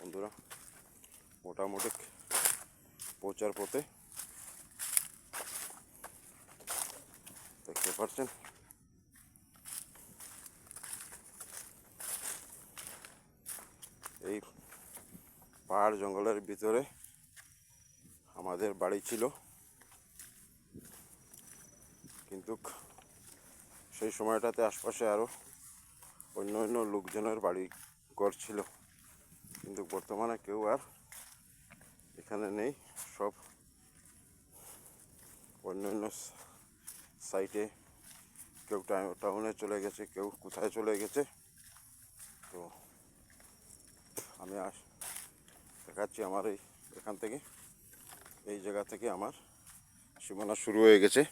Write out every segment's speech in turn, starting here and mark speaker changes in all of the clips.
Speaker 1: বন্ধুরা মোটামুটি পৌঁছার পথে। দেখতে পাচ্ছেন এই পাহাড় জঙ্গলের ভিতরে আমাদের বাড়ি ছিল, কিন্তু সেই সময়টাতে আশপাশে আরও অন্য অন্য লোকজনের বাড়ি ঘর ছিল, কিন্তু বর্তমানে কেউ আর এখানে নেই। সব অন্য অন্য সাইটে, কেউ টাউনে চলে গেছে, কেউ কোথায় চলে গেছে। তো আমি দেখাচ্ছি আমার এখান থেকে, এই জায়গা থেকে আমার সীমানা শুরু হয়ে গেছে।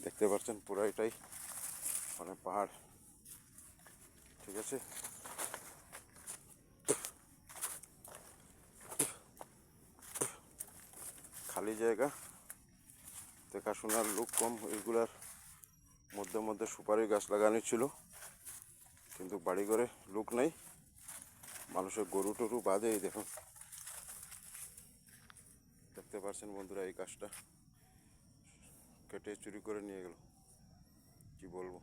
Speaker 1: দেখতে পাচ্ছেন পুরো এটাই মানে পাহাড়, ঠিক আছে। খালি জায়গা, দেখাশোনার লোক কম। এইগুলার মধ্যে মধ্যে সুপারি গাছ লাগানো ছিল, কিন্তু বাড়িঘরে লোক নেই। মানুষের গরু টরু বাদে এই দেখুন, দেখতে পাচ্ছেন বন্ধুরা, এই গাছটা কেটে চুরি করে নিয়ে গেল, কি বলবো।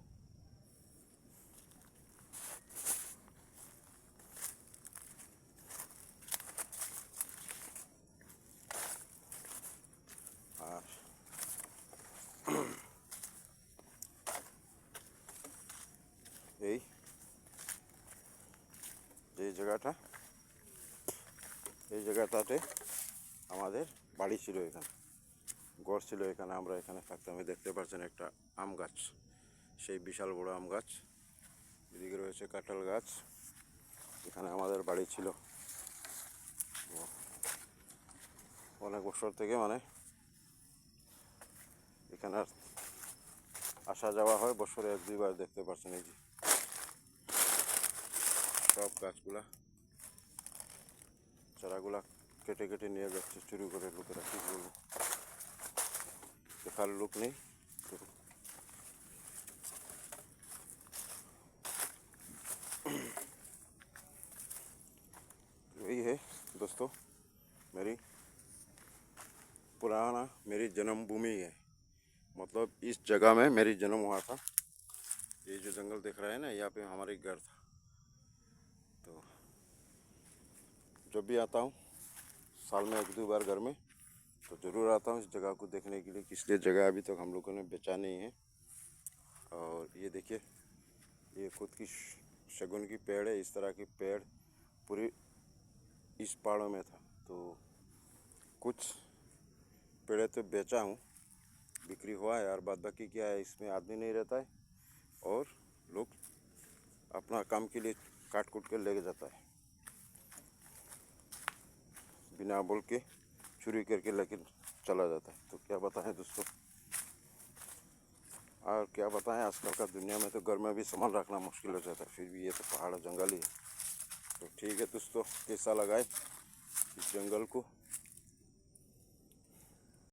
Speaker 1: আর এই যে জায়গাটাতে আমাদের বাড়ি ছিল, এখানে ঘর ছিল, এখানে আমরা এখানে থাকতাম। দেখতে পাচ্ছেন একটা আম গাছ, সেই বিশাল বড় আম গাছ। এদিকে রয়েছে কাঁঠাল গাছ, এখানে আমাদের বাড়ি ছিল। অনেক বছর থেকে মানে এখানে আসা যাওয়া হয়, বছরে 1-2 বার। দেখতে পাচ্ছেন এই যে সব গাছগুলা, চারাগুলা কেটে কেটে নিয়ে যাচ্ছে চুরি করে লোকেরা, কি বলবো। দেখার লোক নেই। यही है दोस्तों, मेरी जन्मभूमि है। मतलब इस जगह में मेरी जन्म हुआ था। ये जो जंगल दिख रहा है ना, यहाँ पे हमारे घर था। तो जब भी आता हूँ, साल में 1-2 बार घर में, तो ज़रूर आता हूँ इस जगह को देखने के लिए। इसलिए जगह अभी तक हम लोगों ने बेचा नहीं है। और ये देखिए, ये खुद की शगुन की पेड़ है। इस तरह की पेड़ पूरी इस पहाड़ों में था। तो कुछ पेड़े तो बेचा हूँ, बिक्री हुआ है, और बाद बाकी क्या है, इसमें आदमी नहीं रहता है और लोग अपना काम के लिए काट कूट के लेके जाता है, बिना बोल के चोरी करके लेके चला जाता है। तो क्या बताएं दोस्तों, और क्या बताएं, आजकल का दुनिया में तो घर में भी सामान रखना मुश्किल हो जाता है, फिर भी ये तो पहाड़ जंगल ही है। तो ठीक है दोस्तों, कैसा लगा है इस जंगल को